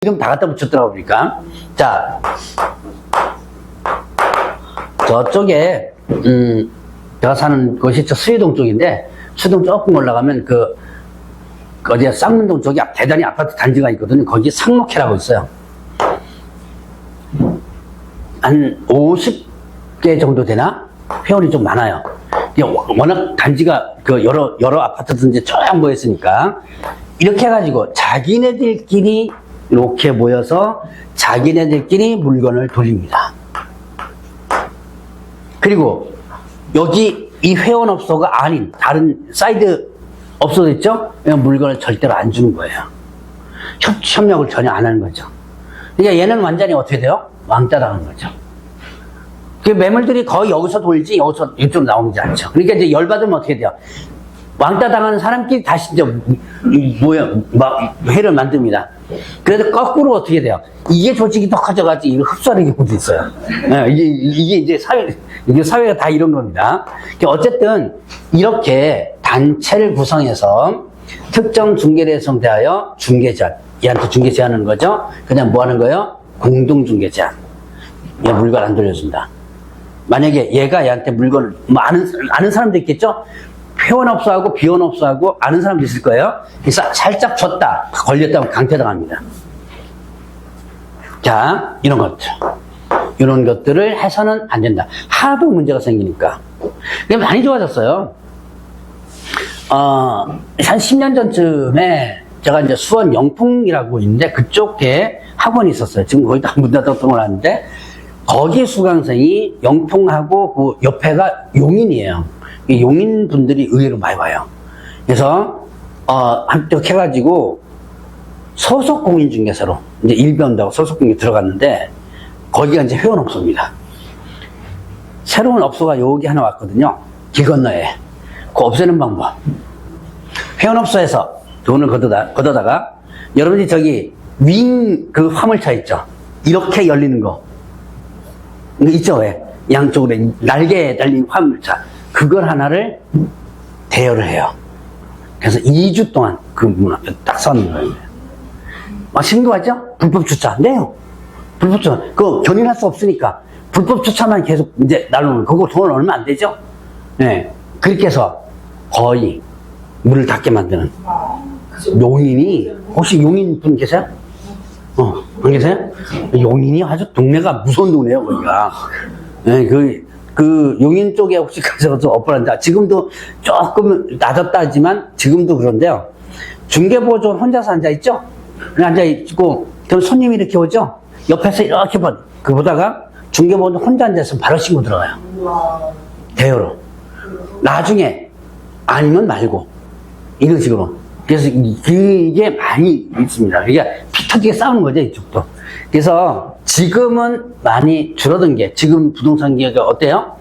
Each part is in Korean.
이름 다 갖다 붙였더라고 보니까. 자, 저쪽에 제가 사는 곳이 저 수유동 쪽인데, 수동 조금 올라가면 어디야 쌍문동 쪽에 대단히 아파트 단지가 있거든요. 거기 상록회라고 있어요. 한 50개 정도 되나? 회원이 좀 많아요. 워낙 단지가 여러 아파트든지 쫙 모였으니까 이렇게 해가지고 자기네들끼리 이렇게 모여서 자기네들끼리 물건을 돌립니다. 그리고 여기 이 회원업소가 아닌 다른 사이드 업소도 있죠? 물건을 절대로 안 주는 거예요. 협력을 전혀 안 하는 거죠. 그러니까 얘는 완전히 어떻게 돼요? 왕따 당하는 거죠. 그 매물들이 거의 여기서 돌지 여기서 이쪽으로 나오지 않죠. 그러니까 이제 열받으면 어떻게 돼요? 왕따 당하는 사람끼리 다시 이제 회를 만듭니다. 그래서 거꾸로 어떻게 돼요? 이게 조직이 더 커져가지고 이걸 흡수하는 경우도 있어요. 이게 이제 사회가 다 이런 겁니다. 어쨌든 이렇게 단체를 구성해서 특정 중개를 대하여 중개 제한, 얘한테 중개 제한하는 거죠. 그냥 뭐 하는 거예요? 공동 중개 제한. 얘 물건 안 돌려준다. 만약에 얘가 얘한테 물건을 아는 사람도 있겠죠? 회원업소하고 비원업소하고 아는 사람도 있을 거예요. 그래서 살짝 줬다 걸렸다면 강퇴당합니다. 자, 이런 것들, 이런 것들을 해서는 안 된다. 하도 문제가 생기니까. 그게 많이 좋아졌어요. 한 10년 전쯤에 제가 이제 수원 영풍이라고 있는데 그쪽에 학원이 있었어요. 지금 거의 다 문 닫았던 걸 아는데 거기 수강생이 영풍하고 그 옆에가 용인이에요. 용인 분들이 의외로 많이 와요. 그래서 한쪽 해가지고 소속 공인중개사로 이제 일변다고 소속 공인 들어갔는데 거기가 이제 회원업소입니다. 새로운 업소가 여기 하나 왔거든요. 길 건너에. 그 없애는 방법. 회원업소에서 돈을 걷어다가 여러분이 저기 그 화물차 있죠. 이렇게 열리는 거 있죠. 왜? 양쪽으로 날개에 달린 화물차. 그걸 하나를 대여를 해요. 그래서 2주 동안 그 문 앞에 딱 서는 거예요. 신고하죠? 불법 주차. 네요. 불법 주차. 그거 견인할 수 없으니까 불법 주차만 계속 이제 날로는 그거 돈 얼마 안 되죠? 네. 그렇게 해서 거의 문을 닫게 만드는 용인이, 혹시 용인 분 계세요? 안 계세요? 용인이 아주 동네가 무서운 동네예요, 거기가. 네, 그 용인 쪽에 혹시 가서 업보한다. 지금도 조금 낮았다 하지만 지금도 그런데요. 중개보조 혼자서 앉아있죠? 앉아있고, 그럼 손님이 이렇게 오죠? 옆에서 이렇게 보다가 중개보조 혼자 앉아서 바로 신고 들어가요. 대여로. 나중에 아니면 말고. 이런 식으로. 그래서 이게 많이 있습니다. 그게 피 터지게 싸우는 거죠, 이쪽도. 그래서 지금은 많이 줄어든 게, 지금 부동산 기업이 어때요?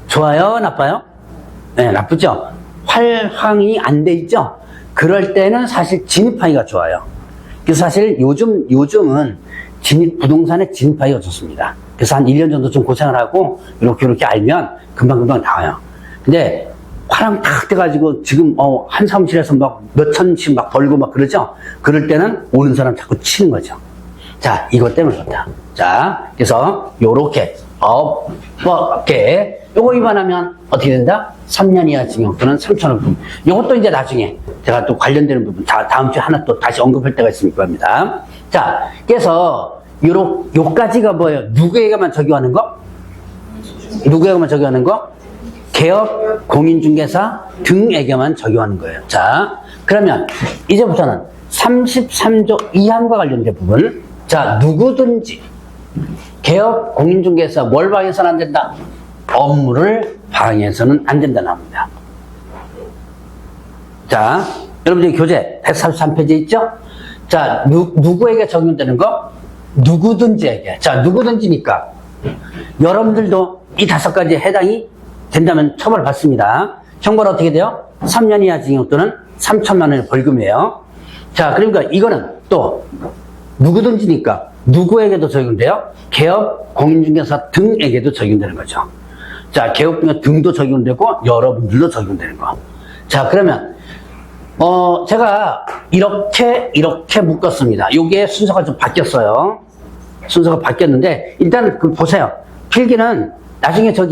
좋아요? 나빠요? 네, 나쁘죠? 활황이 안 돼 있죠? 그럴 때는 사실 진입하기가 좋아요. 그래서 사실 요즘은 부동산에 진입하기가 좋습니다. 그래서 한 1년 정도 좀 고생을 하고, 이렇게 알면 금방금방 나와요. 근데 화랑 탁 돼가지고 지금 한 사무실에서 막 몇천씩 막 벌고 막 그러죠? 그럴 때는 오는 사람 자꾸 치는 거죠. 자, 이것 때문에 그렇다. 자, 그래서 요렇게 요거 위반하면 어떻게 된다? 3년 이하 징역 또는 3,000원 금. 요것도 이제 나중에 제가 또 관련되는 부분 다음 주에 하나 또 다시 언급할 때가 있을 겁니다. 자, 그래서 요까지가 뭐예요? 누구에게만 적용하는 거? 누구에게만 적용하는 거? 개업, 공인중개사 등에게만 적용하는 거예요. 자, 그러면 이제부터는 33조 2항과 관련된 부분. 자, 누구든지 개업, 공인중개사 뭘 방해해서는 안 된다? 업무를 방해해서는 안 된다는 합니다. 자, 여러분들 교재 143페이지 있죠? 자, 누구에게 적용되는 거? 누구든지에게. 자, 누구든지니까 여러분들도 이 5가지에 해당이 된다면 처벌을 받습니다. 형벌은 어떻게 돼요? 3년 이하 징역 또는 3천만 원의 벌금이에요. 자, 그러니까 이거는 또 누구든지니까 누구에게도 적용돼요? 개업, 공인중개사 등에게도 적용되는 거죠. 자, 개업 등도 적용되고 여러분들도 적용되는 거. 자, 그러면 제가 이렇게 묶었습니다. 요게 순서가 좀 바뀌었어요. 순서가 바뀌었는데, 일단 보세요. 필기는 나중에 저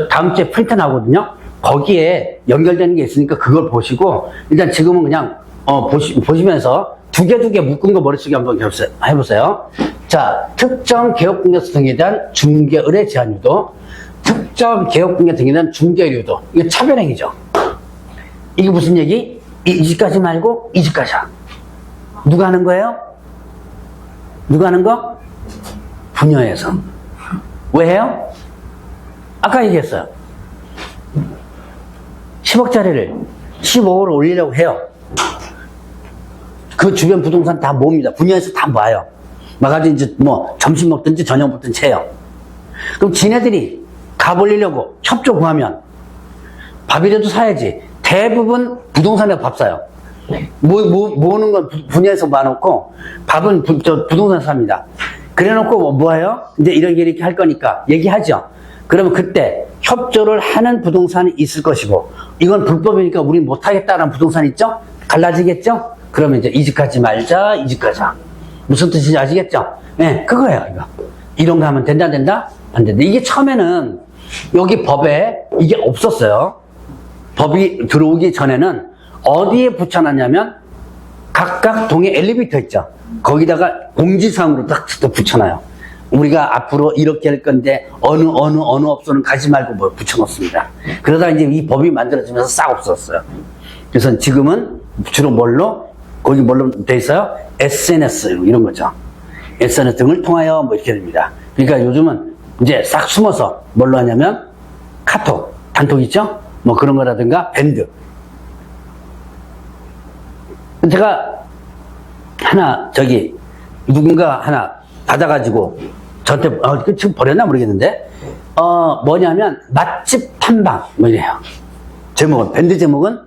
다음 주에 프린트 나오거든요. 거기에 연결되는 게 있으니까 그걸 보시고, 일단 지금은 그냥, 보시면서 두 개 묶은 거 머릿속에 한번 해보세요. 자, 특정 개업공개서 등에 대한 중개의뢰 제한 유도, 특정 개업공개 등에 대한 중개 유도. 이게 차별행위죠. 이게 무슨 얘기? 이 집까지 말고 이 집까지야. 누가 하는 거예요? 누가 하는 거? 분여해서. 왜 해요? 아까 얘기했어요. 10억짜리를 15억을 올리려고 해요. 그 주변 부동산 다 모읍니다. 분여해서 다 모아요. 막아서 이제 점심 먹든지 저녁 먹든지 해요. 그럼 지네들이 값 올리려고 협조 구하면 밥이라도 사야지. 대부분 부동산에서 밥 사요. 모으는 건 분야에서 모아놓고 밥은 부동산에서 삽니다. 그래 놓고 뭐예요? 이제 이렇게 할 거니까 얘기하죠. 그러면 그때 협조를 하는 부동산이 있을 것이고, 이건 불법이니까 우린 못하겠다라는 부동산 있죠? 갈라지겠죠? 그러면 이제 이 집 가지 말자, 이 집 가자. 무슨 뜻인지 아시겠죠? 네, 그거예요, 이거. 이런 거 하면 된다? 안 된다. 이게 처음에는 여기 법에 이게 없었어요. 법이 들어오기 전에는 어디에 붙여놨냐면 각각 동에 엘리베이터 있죠. 거기다가 공지사항으로 딱 붙여놔요. 우리가 앞으로 이렇게 할 건데 어느 업소는 가지 말고 뭐 붙여놓습니다. 그러다 이제 이 법이 만들어지면서 싹 없었어요. 그래서 지금은 주로 거기 뭘로 돼 있어요? SNS 이런 거죠. SNS 등을 통하여 뭐 이렇게 됩니다. 그러니까 요즘은 이제 싹 숨어서 뭘로 하냐면 카톡, 단톡 있죠? 뭐 그런 거라든가 밴드. 제가 누군가 하나 받아가지고 저한테 지금 버렸나 모르겠는데 뭐냐면 맛집 탐방 뭐 이래요. 밴드 제목은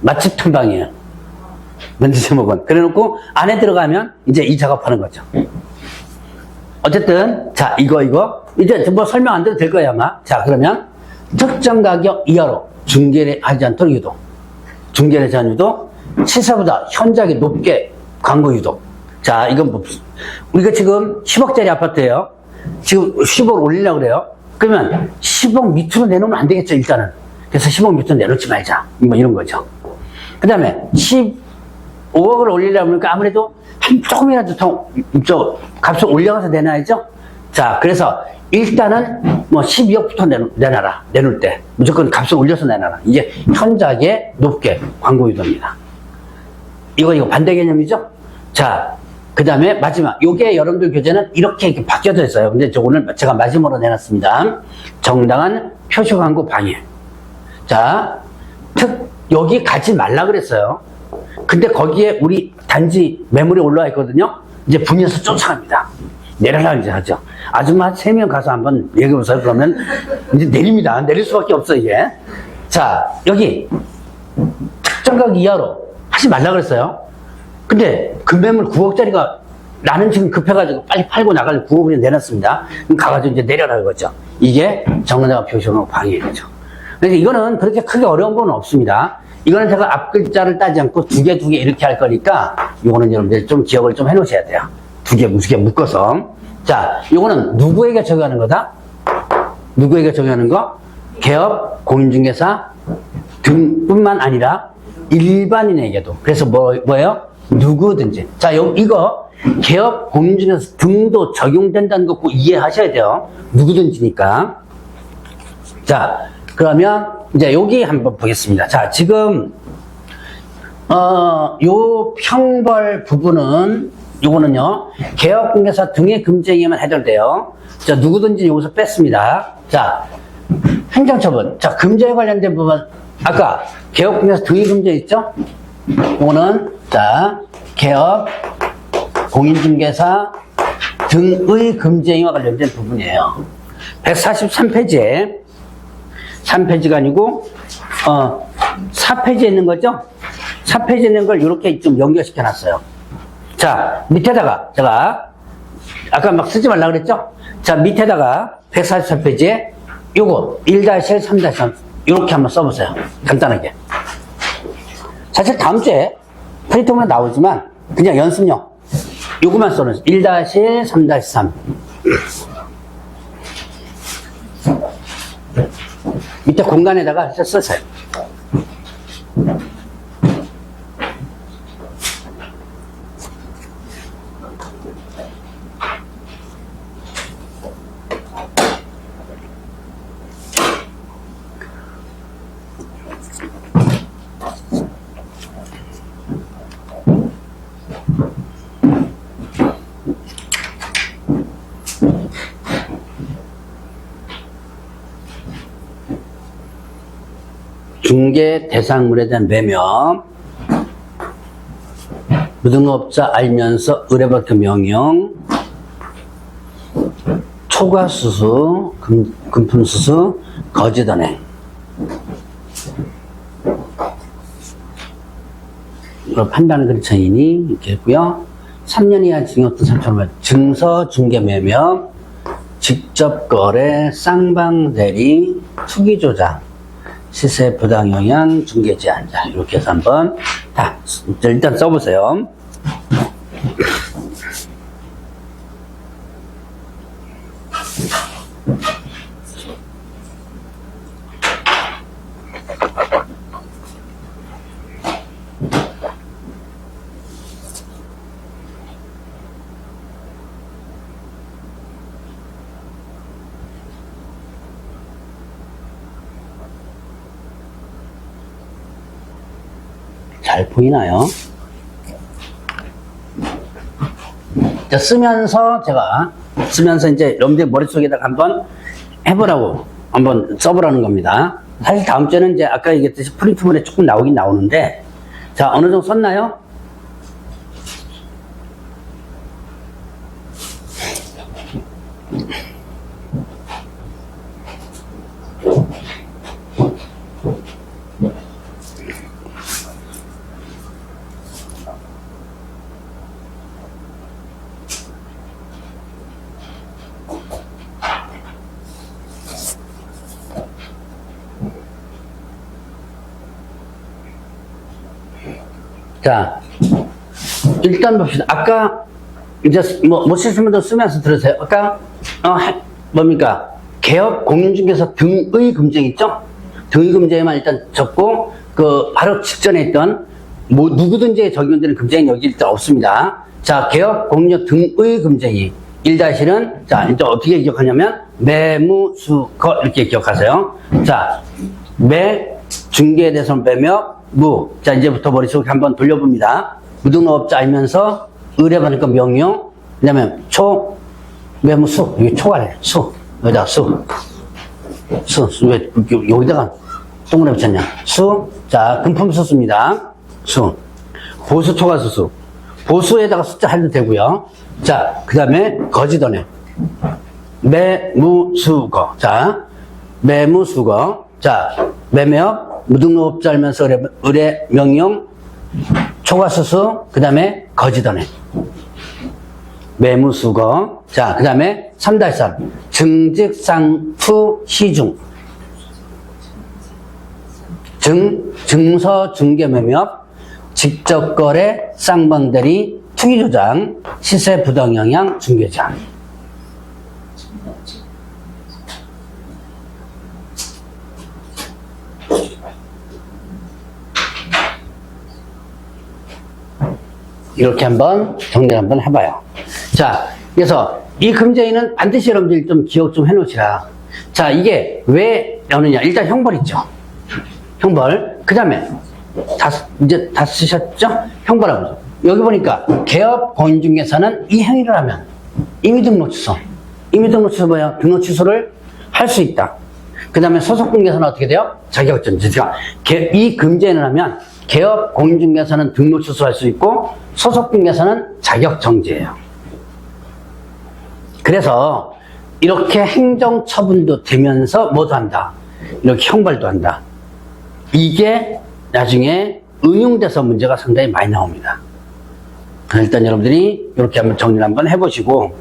맛집 탐방이에요. 밴드 제목은. 그래놓고 안에 들어가면 이제 이 작업하는 거죠. 어쨌든 자 이거 이제 뭐 설명 안 드려도 될 거예요 아마. 자 그러면 특정 가격 이하로 중개를 하지 않도록 유도, 중개를 제한 유도, 시세보다 현저하게 높게 광고 유도. 자, 이건 우리가 지금 10억짜리 아파트예요. 지금 10억 올리려고 그래요. 그러면 10억 밑으로 내놓으면 안 되겠죠, 일단은. 그래서 10억 밑으로 내놓지 말자. 뭐 이런 거죠. 그 다음에 15억을 올리려고 하니까 아무래도 조금이라도 더 값을 올려가서 내놔야죠. 자, 그래서 일단은 뭐 12억부터 내놔라. 내놓을 때. 무조건 값을 올려서 내놔라. 이게 현저하게 높게 광고 유도입니다. 이거 반대 개념이죠? 자, 그 다음에 마지막. 요게 여러분들 교재는 이렇게 바뀌어져 있어요. 근데 오늘 제가 마지막으로 내놨습니다. 정당한 표시 광고 방해. 자, 여기 가지 말라 그랬어요. 근데 거기에 우리 단지 매물이 올라와 있거든요. 이제 분야에서 쫓아갑니다. 내려라 이제 하죠. 아줌마 3명 가서 한번 얘기해보세요. 그러면 이제 내립니다. 내릴 수밖에 없어, 이게. 자, 여기 특정가격 이하로 하지 말라 그랬어요. 근데 금매물 9억짜리가 나는 지금 급해가지고 빨리 팔고 나가려고 9억을 내놨습니다. 그럼 가가지고 이제 내려라 이거죠. 이게 정당한 표시광고 방해죠. 그래서 이거는 그렇게 크게 어려운 건 없습니다. 이거는 제가 앞 글자를 따지 않고 두 개 이렇게 할 거니까 이거는 여러분들 좀 기억을 좀 해놓으셔야 돼요. 두 개 묶어서. 자, 이거는 누구에게 적용하는 거다? 누구에게 적용하는 거? 개업, 공인중개사 등뿐만 아니라 일반인에게도. 그래서 뭐예요? 누구든지. 자, 이거 개업, 공인중개사 등도 적용된다는 거 꼭 이해하셔야 돼요. 누구든지니까. 자, 그러면 이제 여기 한번 보겠습니다. 자, 지금 요 형벌 부분은 요거는요 개업공개사 등의 금지행위만 해결돼요. 자, 누구든지 여기서 뺐습니다. 자, 행정처분. 자, 금지에 관련된 부분 아까 개업공개사 등의 금지 있죠? 요거는 자 개업 공인중개사 등의 금지행위와 관련된 부분이에요. 143페이지에 3페이지가 아니고 4페이지에 있는 거죠? 4페이지에 있는 걸 이렇게 좀 연결시켜 놨어요. 자, 밑에다가 제가 아까 막 쓰지 말라 그랬죠? 자, 밑에다가 143페이지에 요거 1-1, 3-3 이렇게 한번 써보세요. 간단하게. 사실 다음 주에 프리토만 나오지만 그냥 연습용 요거만 써놓은 1-1, 3-3 밑에 공간에다가 쓰세요. 중개 대상물에 대한 매매, 무등록업자 알면서 의뢰받은 명령, 초과수수, 금품수수, 거짓언행. 이걸 판단은 그리차이니 이렇게 했고요. 3년 이하 징역 또는 3천원, 증서 중개 매매, 직접 거래, 쌍방 대리, 투기 조작, 시세 부당 영향, 중개 제한자. 이렇게 해서 한번 다 일단 써보세요. 잘 보이나요? 자, 제가 쓰면서 이제 여러분들 머릿속에다가 한번 해보라고, 한번 써보라는 겁니다. 사실 다음 주에는 이제 아까 얘기했듯이 프린트물에 조금 나오긴 나오는데, 자, 어느 정도 썼나요? 자, 일단 봅시다. 아까, 이제, 못 쓰시면 더 쓰면서 들으세요. 아까, 뭡니까? 개업 공인중개사 등의 금쟁 있죠? 등의 금쟁에만 일단 적고, 바로 직전에 있던, 누구든지 적용되는 금쟁이 여기 일단 없습니다. 자, 개업 공인중 등의 금쟁이. 1-1은, 자, 이제 어떻게 기억하냐면, 매무수거, 이렇게 기억하세요. 자, 중개에 대해서 매며, 자, 이제부터 머릿속에 한번 돌려봅니다. 무등록업자 알면서 의뢰받을 건 명령, 그 다음에 매무수, 이게 초과래, 여기다가 왜 여기다가 동그라미 붙였냐? 자, 금품수수입니다. 보수 초과수수. 보수에다가 숫자 해도 되고요. 자, 그 다음에 거짓언행. 매무수거. 자, 매무수거. 자, 매매업. 무등록업자 알면서 의뢰 명령, 초과수수, 그 다음에 거짓언행, 매무수거. 자, 그 다음에 3-3 증직상투 시중, 증서 중개 매매업, 직접거래, 쌍방대리, 투기조장, 시세 부당 영향, 중개제한. 이렇게 한번 정리를 한번 해봐요. 자, 그래서 이 금쟁이는 반드시 여러분들이 좀 기억 좀 해놓으시라. 자, 이게 왜 나오느냐. 일단 형벌 있죠. 형벌. 그 다음에 이제 다 쓰셨죠? 형벌하고. 여기 보니까 개업 공인중개사는 이 행위를 하면 임의등록 취소. 임의등록 취소 뭐야? 등록 취소를 할 수 있다. 그 다음에 소속공개사는 어떻게 돼요? 자격증. 이 금쟁이를 하면 개업 공인중개사는 등록 취소할 수 있고 소속공개사는 자격정지예요. 그래서 이렇게 행정처분도 되면서 뭐도 한다. 이렇게 형벌도 한다. 이게 나중에 응용돼서 문제가 상당히 많이 나옵니다. 일단 여러분들이 이렇게 한번 정리를 한번 해보시고,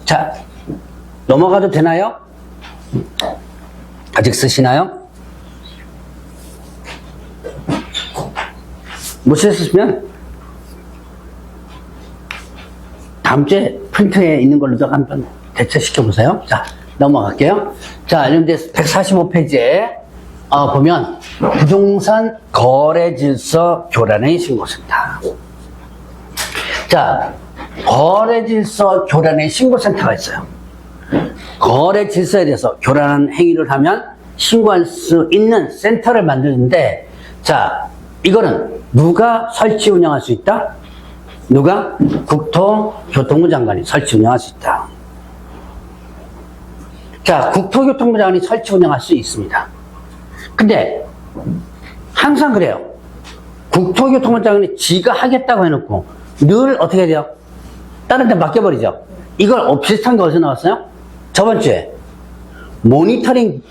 자, 넘어가도 되나요? 아직 쓰시나요? 못 쓰셨으면 다음 주에 프린트에 있는 걸로도 한번 대체시켜 보세요. 자, 넘어갈게요. 자, 이런데 145페이지에 보면 부동산 거래 질서 교란의 신고센터. 자, 거래 질서 교란의 신고센터가 있어요. 거래 질서에 대해서 교란한 행위를 하면 신고할 수 있는 센터를 만드는데, 자, 이거는 누가 설치 운영할 수 있다? 누가? 국토교통부 장관이 설치 운영할 수 있다. 자, 국토교통부 장관이 설치 운영할 수 있습니다. 근데 항상 그래요. 국토교통부 장관이 지가 하겠다고 해놓고 늘 어떻게 돼요? 다른 데 맡겨버리죠. 이걸 비슷한 게 어디서 나왔어요? 저번 주에 모니터링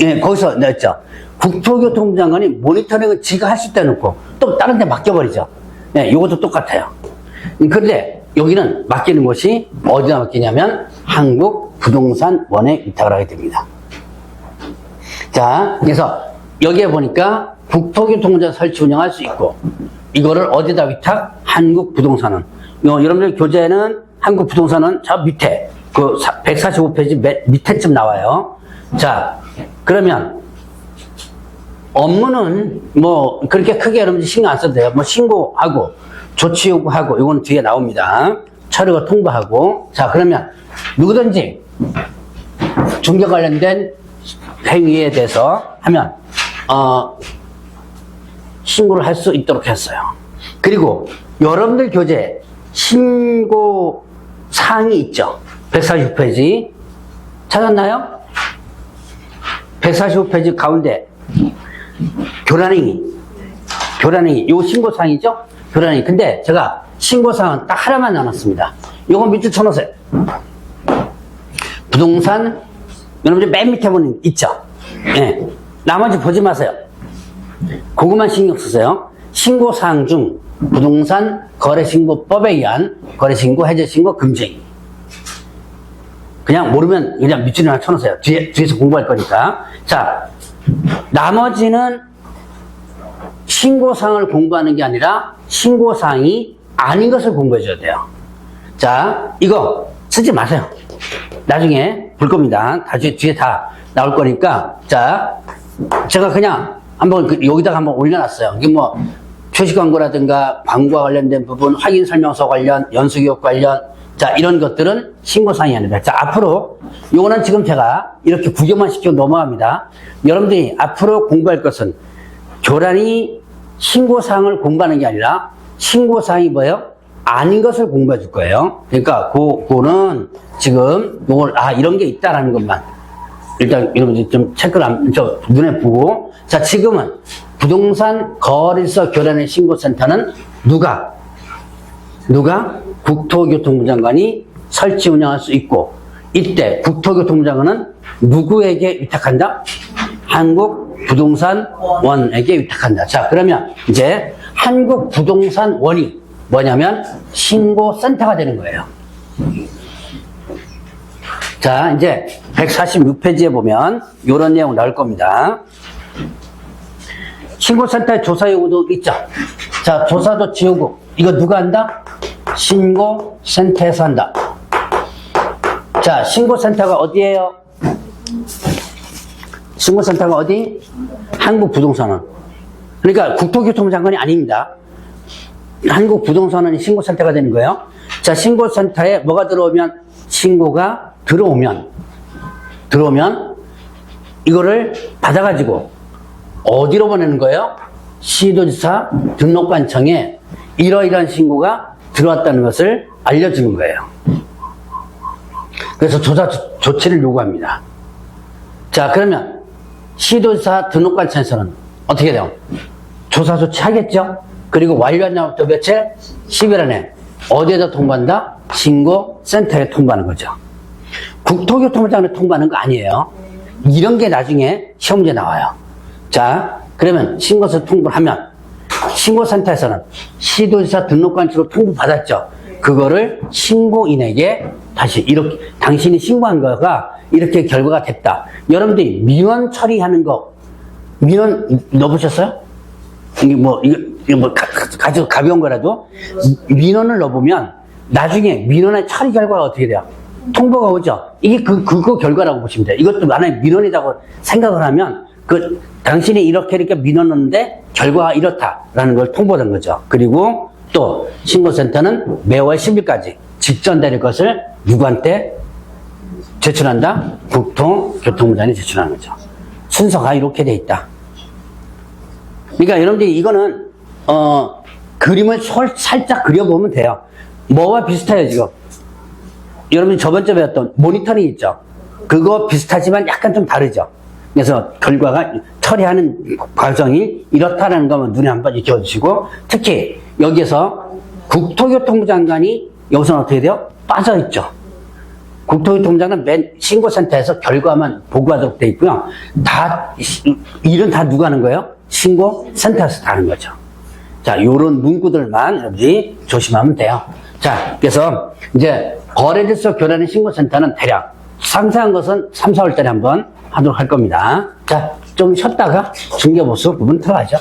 예, 거기서 나왔죠. 국토교통부 장관이 모니터링을 지가 할 수 있다 해놓고 또 다른 데 맡겨버리죠. 네, 이것도 똑같아요. 그런데 여기는 맡기는 곳이 어디다 맡기냐면 한국부동산원에 위탁을 하게 됩니다. 자, 그래서 여기에 보니까 국토교통부장 설치 운영할 수 있고, 이거를 어디다 위탁? 한국부동산원. 여러분들 교재는 한국부동산원 저 밑에 그 145페이지 밑에쯤 나와요. 자, 그러면 업무는 뭐 그렇게 크게 여러분들 신경 안 써도 돼요. 뭐 신고하고 조치 요구하고 이건 뒤에 나옵니다. 처리가 통보하고. 자, 그러면 누구든지 중개 관련된 행위에 대해서 하면 신고를 할 수 있도록 했어요. 그리고 여러분들 교재에 신고 사항이 있죠. 146페이지 찾았나요? 145페이지 가운데 교란행위 요 신고사항이죠? 교란행위. 근데 제가 신고사항은 딱 하나만 나눴습니다. 요거 밑에 쳐놓으세요. 부동산 여러분들 맨 밑에 보면 있죠? 네. 나머지 보지 마세요. 그것만 신경 쓰세요. 신고사항 중 부동산 거래신고법에 의한 거래신고, 해제신고, 금지행위. 그냥 모르면 그냥 밑줄을 하나 쳐놓으세요. 뒤에서 공부할 거니까. 자, 나머지는 신고사항을 공부하는 게 아니라 신고사항이 아닌 것을 공부해줘야 돼요. 자, 이거 쓰지 마세요. 나중에 볼 겁니다. 뒤에 다 나올 거니까. 자, 제가 그냥 한번 여기다가 한번 올려놨어요. 이게 뭐 표시 광고라든가 광고와 관련된 부분, 확인 설명서 관련, 연수교육 관련, 자, 이런 것들은 신고사항이 아닙니다. 자, 앞으로 요거는 지금 제가 이렇게 구경만 시키고 넘어갑니다. 여러분들이 앞으로 공부할 것은 교란이 신고사항을 공부하는 게 아니라 신고사항이 뭐예요? 아닌 것을 공부해 줄 거예요. 그러니까 그거는 지금 요걸 이런 게 있다라는 것만 일단 여러분들 좀 체크를 눈에 보고. 자, 지금은 부동산 거래소 교란의 신고센터는 누가 국토교통부 장관이 설치 운영할 수 있고, 이때 국토교통부 장관은 누구에게 위탁한다? 한국부동산원에게 위탁한다. 자, 그러면 이제 한국부동산원이 뭐냐면 신고센터가 되는 거예요. 자, 이제 146페이지에 보면 이런 내용 나올 겁니다. 신고센터에 조사 요구도 있죠. 자, 조사도 지우고 이거 누가 한다? 신고센터에서 한다. 자, 신고센터가 어디예요? 신고센터가 어디? 한국부동산원. 그러니까 국토교통부 장관이 아닙니다. 한국부동산원이 신고센터가 되는 거예요. 자, 신고센터에 뭐가 들어오면, 신고가 들어오면 이거를 받아가지고 어디로 보내는 거예요? 시도지사 등록관청에 이러이러한 신고가 들어왔다는 것을 알려주는 거예요. 그래서 조사 조치를 요구합니다. 자, 그러면 시도지사 등록관청에서는 어떻게 돼요? 조사 조치 하겠죠? 그리고 완료한 날부터 며칠? 10일 안에 어디에다 통보한다? 신고센터에 통보하는 거죠. 국토교통부 장관에 통보하는 거 아니에요. 이런 게 나중에 시험 문제 나와요. 자, 그러면 신고서 통보를 하면 신고센터에서는 시도지사 등록관청으로 통보받았죠. 그거를 신고인에게 다시 이렇게 당신이 신고한 거가 이렇게 결과가 됐다. 여러분들이 민원 처리하는 거 민원 넣어보셨어요? 이게 뭐 아주 가벼운 거라도 민원을 넣어보면 나중에 민원의 처리 결과가 어떻게 돼요? 통보가 오죠. 이게 그거 결과라고 보시면 돼요. 이것도 만약에 민원이라고 생각을 하면 당신이 이렇게 민원 넣는데 결과가 이렇다라는 걸 통보된 거죠. 그리고 또 신고센터는 매월 10일까지 직전될 것을 누구한테 제출한다? 국토교통부장에 제출하는 거죠. 순서가 이렇게 돼 있다. 그러니까 여러분들이 이거는 그림을 살짝 그려보면 돼요. 뭐와 비슷해요 지금? 여러분이 저번주에 배웠던 모니터링 있죠? 그거 비슷하지만 약간 좀 다르죠? 그래서 결과가 처리하는 과정이 이렇다라는 것만 눈에 한번 익혀주시고, 특히 여기에서 국토교통부 장관이 여기서는 어떻게 돼요? 빠져있죠. 국토교통부 장관은 맨 신고센터에서 결과만 보고하도록 돼 있고요. 일은 다 누가 하는 거예요? 신고센터에서 다 하는 거죠. 자, 요런 문구들만 여러분이 조심하면 돼요. 자, 그래서 이제 거래질서 교란의 신고센터는 대략 상세한 것은 3, 4월 달에 한번 하도록 할 겁니다. 자, 좀 쉬었다가 중개보수 부분 들어가죠.